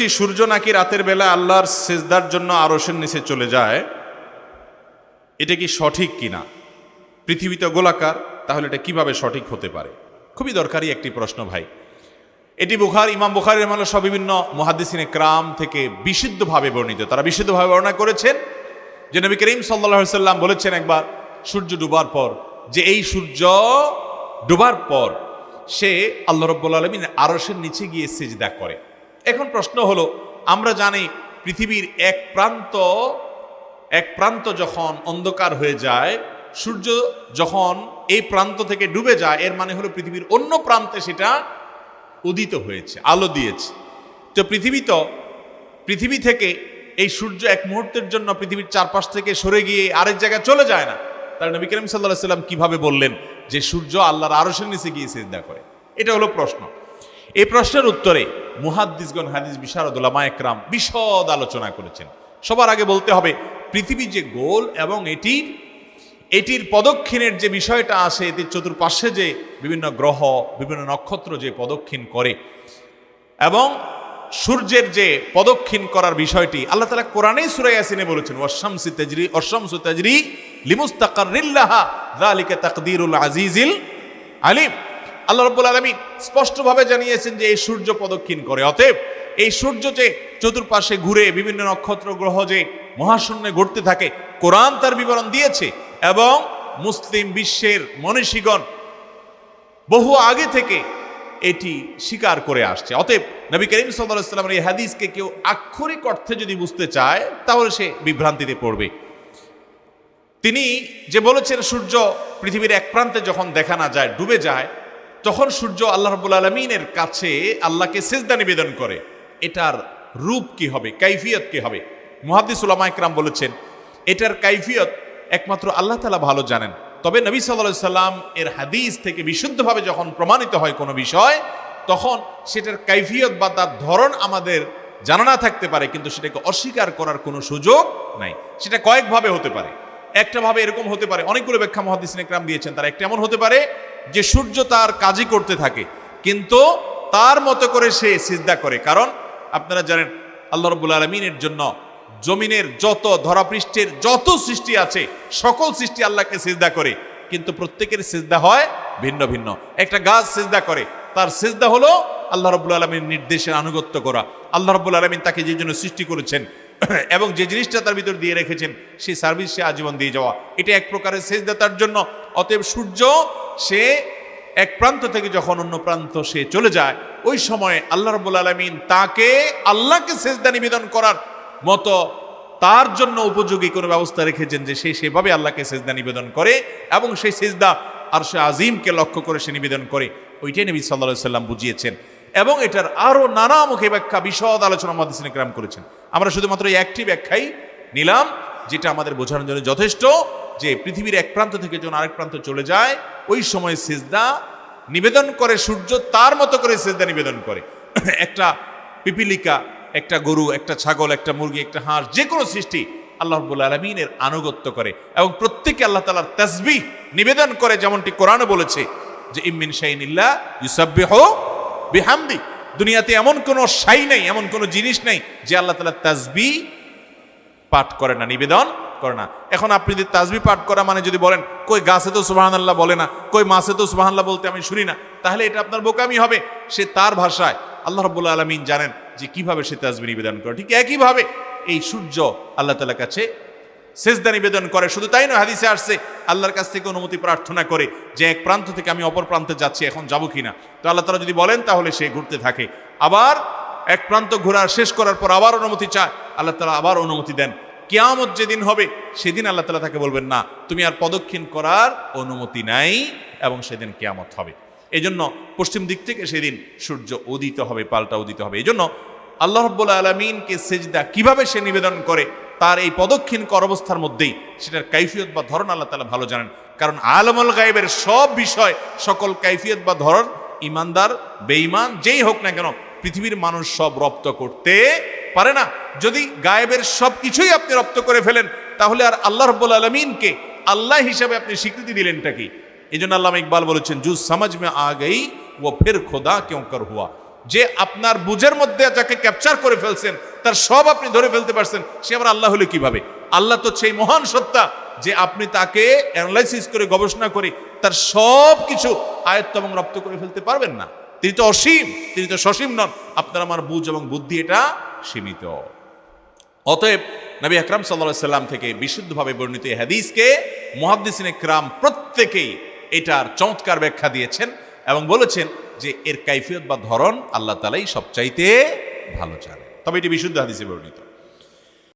শুনেছি সূর্য নাকি রাতের বেলা আল্লাহর সিজদার জন্য আরশের নিচে চলে যায়, এটা কি সঠিক কিনা? পৃথিবী তো গোলাকার, তাহলে এটা কিভাবে সঠিক হতে পারে? খুবই দরকারি একটি প্রশ্ন ভাই। এটি ইমাম বুখারী রাহিমাহুল্লাহ সহ বিভিন্ন মুহাদ্দিসিনে কেরাম থেকে বিশুদ্ধভাবে বর্ণিত। তারা বিশুদ্ধভাবে বর্ণনা করেছেন যে নবী করিম সাল্লাল্লাহু আলাইহি ওয়াসাল্লাম বলেছেন একবার সূর্য ডুবার পর, যে এই সূর্য ডুবার পর সে আল্লাহ রাব্বুল আলামিনের আরশের নিচে গিয়ে সিজদা করে। এখন প্রশ্ন হলো, আমরা জানি পৃথিবীর এক প্রান্ত যখন অন্ধকার হয়ে যায়, সূর্য যখন এই প্রান্ত থেকে ডুবে যায়, এর মানে হলো পৃথিবীর অন্য প্রান্তে সেটা উদিত হয়েছে, আলো দিয়েছে। তো পৃথিবী থেকে এই সূর্য এক মুহূর্তের জন্য পৃথিবীর চারপাশ থেকে সরে গিয়ে আরেক জায়গায় চলে যায় না। তাহলে নবী করিম সাল্লাল্লাহু আলাইহি ওয়াসাল্লাম কিভাবে বললেন যে সূর্য আল্লাহর আরশের নিচে গিয়ে সিজদা করে? এটা হলো প্রশ্ন। এই প্রশ্নের উত্তরে মুহাদ্দিসগণ, হাদিস বিশারদ উলামা একরাম বিশদ আলোচনা করেছেন। সবার আগে বলতে হবে, পৃথিবী যে গোল এবং এটির প্রদক্ষিণের যে বিষয়টা আসে, এটির চতুর্পাশে যে বিভিন্ন গ্রহ, বিভিন্ন নক্ষত্র যে প্রদক্ষিণ করে, এবং সূর্যের যে প্রদক্ষিণ করার বিষয়টি আল্লাহ তাআলা কোরআনেই সূরা ইয়াসিনে বলেছেন, ওয়াশ-শামসু তাজরি লিমুস্তাকাররিন লাহা যালিকা তাকদীরুল আজিজিল আলিম। আল্লাহ রাব্বুল আলামিন স্পষ্টভাবে জানিয়েছেন যে এই সূর্য প্রদক্ষিণ করে। অতএব এই সূর্য যে চতুর্পাশে ঘুরে বিভিন্ন নক্ষত্র গ্রহ যে মহাশূন্যে ঘুরতে থাকে, কোরআন তার বিবরণ দিয়েছে এবং মুসলিম বিশ্বের মনীষীগণ বহু আগে থেকে এটি স্বীকার করে আসছে। অতএব নবী করিম সাল্লাল্লাহু আলাইহি ওয়াসাল্লামের এই হাদিসকে কেউ আক্ষরিক অর্থে যদি বুঝতে চায়, তাহলে সে বিভ্রান্তিতে পড়বে। তিনি যে বলেছেন সূর্য পৃথিবীর এক প্রান্তে যখন দেখা না যায়, ডুবে যায়, তখন সূর্য আল্লাহ রাব্বুল আলামিনের কাছে আল্লাহকে সিজদা নিবেদন করে। এটার রূপ কি হবে, কাইফিয়ত কি হবে? মুহাদ্দিস উলামা ইকরাম বলেছেন, এটার কাইফিয়ত একমাত্র আল্লাহ তাআলা ভালো জানেন। তবে নবী সাল্লাল্লাহু আলাইহি সাল্লাম এর হাদিস থেকে বিশুদ্ধভাবে যখন প্রমাণিত হয় কোনো বিষয়, তখন সেটার কাইফিয়ত বা তার ধরন আমাদের জানা না থাকতে পারে, কিন্তু সেটাকে অস্বীকার করার কোনো সুযোগ নাই। সেটা কয়েকভাবে হতে পারে। একটা ভাবে এরকম হতে পারে, অনেকগুলো ব্যাখ্যা মুহাদ্দিসিন ইকরাম দিয়েছেন। তার একটা এমন হতে পারে যে সূর্য তার কাজই করতে থাকে, কিন্তু তার মতো করে সে সিজদা করে। কারণ আপনারা জানেন আল্লাহ রাব্বুল আলামিনের জন্য জমিনের যত, ধরাপৃষ্ঠের যত সৃষ্টি আছে, সকল সৃষ্টি আল্লাহকে সিজদা করে, কিন্তু প্রত্যেকের সিজদা হয় ভিন্ন ভিন্ন। একটা গাছ সিজদা করে, তার সিজদা হলো আল্লাহ রাব্বুল আলামিনের নির্দেশের আনুগত্য করা। আল্লাহ রাব্বুল আলামিন তাকে যে জন্য সৃষ্টি করেছেন এবং যে জিনিসটা তার ভিতর দিয়ে রেখেছেন, সেই সার্ভিস সে আজীবন দিয়ে যাওয়া, এটা এক প্রকারের সিজদা তার জন্য। অতএব সূর্য সে এক প্রান্ত থেকে যখন অন্য প্রান্ত সে চলে যায়, ওই সময়ে আল্লাহ রাব্বুল আলামিন তাকে আল্লাহকে সিজদা নিবেদন করার মতো তার জন্য উপযোগী কোনো ব্যবস্থা রেখেছেন, যে সে সেভাবে আল্লাহকে সিজদা নিবেদন করে এবং সেই সিজদা আরশে আজিমকে লক্ষ্য করে সে নিবেদন করে। ওইটাই নবী সাল্লাল্লাহু আলাইহি ওয়াসাল্লাম বুঝিয়েছেন এবং এটার আরো নানামুখী ব্যাখ্যা, বিশদ আলোচনা মুহাদ্দিসিন ইকরাম করেছেন। আমরা শুধুমাত্র এই একটি ব্যাখ্যাই নিলাম, যেটা আমাদের বোঝানোর জন্য যথেষ্ট, যে পৃথিবীর এক প্রান্ত থেকে যখন আরেক প্রান্ত চলে যায়, ওই সময় সিজদা নিবেদন করে সূর্য, তার মতো করে সিজদা নিবেদন করে। একটা পিপিলিকা, একটা গরু, একটা ছাগল, একটা মুরগি, একটা হাঁস, যে কোনো সৃষ্টি আল্লাহ রাব্বুল আলামিনের আনুগত্য করে এবং প্রত্যেকে আল্লাহ তাআলার তাসবিহ নিবেদন করে, যেমনটি কোরআনে বলেছে যে ইমিন শাইইন ইল্লা ইউসাব্বিহু বিহামদি। দুনিয়াতে এমন কোনো শাই নাই, এমন কোনো জিনিস নাই যে আল্লাহ তাআলার তাসবিহ পাঠ করে না, নিবেদন করে না। এখন আপনি যদি তাসবিহ পাঠ করা মানে যদি বলেন কই গাছে তো সুবহানাল্লাহ বলে না, কই মাছে তো সুবহানাল্লাহ বলতে আমি শুনি না, তাহলে এটা আপনার বোকামি হবে। সে তার ভাষায়, আল্লাহ রাব্বুল আলামিন জানেন যে কিভাবে সে তাসবিহ নিবেদন করে। ঠিক একইভাবে এই সূর্য আল্লাহ তাআলার কাছে সিজদা নিবেদন করে। শুধু তাই নয়, হাদিসে আসছে আল্লাহর কাছ থেকে অনুমতি প্রার্থনা করে যে এক প্রান্ত থেকে আমি অপর প্রান্তে যাচ্ছি, এখন যাব কিনা। তো আল্লাহ তাআলা যদি বলেন তাহলে সে ঘুরতে থাকে। আবার এক প্রান্ত ঘোরার শেষ করার পর আবার অনুমতি চায়, আল্লাহ তাআলা আবার অনুমতি দেন। কিয়ামত যেদিন হবে সেদিন আল্লাহ তাআলা তাকে বলবেন না, তুমি আর প্রদক্ষিণ করার অনুমতি নাই, এবং সেদিন কিয়ামত হবে। এই জন্য পশ্চিম দিক থেকে সেদিন সূর্য উদিত হবে, পাল্টা উদিত হবে। এই জন্য আল্লাহ রাব্বুল আলামিনকে সিজদা কিভাবে সে নিবেদন করে, তার এই প্রদক্ষিণ কর অবস্থার মধ্যেই সেটার কাইফিয়ত বা ধরন আল্লাহ তাআলা ভালো জানেন। কারণ আলমুল গায়বের সব বিষয়, সকল কাইফিয়ত বা ধরন, ইমানদার বেঈমান যেই হোক না কেন, পৃথিবীর মানুষ সব রপ্ত করতে পারে না। যদি গায়েবের সব কিছুই আপনি রপ্ত করে ফেলেন, তাহলে আর আল্লাহ রাব্বুল আলামিনকে আল্লাহ হিসাবে আপনি স্বীকৃতি দিলেনটা কি? এই জন্য আল্লামা ইকবাল বলেছেন, জু সমঝ মে আ গই ও ফির খোদা ক্यों कर हुआ। যে আপনার বুঝের মধ্যে যাকে ক্যাপচার করে ফেলছেন তার সব আপনি ধরে ফেলতে পারছেন, সে আবার আল্লাহ হলে কিভাবে? আল্লাহ তো সেই মহান সত্তা যে আপনি তাকে অ্যানালাইসিস করে গবেষণা করে তার সব কিছু আয়ত্ত এবং রপ্ত করে ফেলতে পারবেন না। তিনি তো অসীম, তিনি তো সসীম নন। আপনার আমার বুঝ এবং বুদ্ধি এটা সীমিত। অতএব নবী আকরাম সাল্লাল্লাহু আলাইহি সাল্লাম থেকে বিশুদ্ধভাবে বর্ণিত এই হাদিসকে মুহাদ্দিসিন ইকরাম প্রত্যেকেই এটার চমৎকার ব্যাখ্যা দিয়েছেন এবং বলেছেন যে এর কাইফিয়ত বা ধরন আল্লাহ তাআলাই সবচাইতে ভালো জানেন। তবে এটি বিশুদ্ধ হাদিসে বর্ণিত।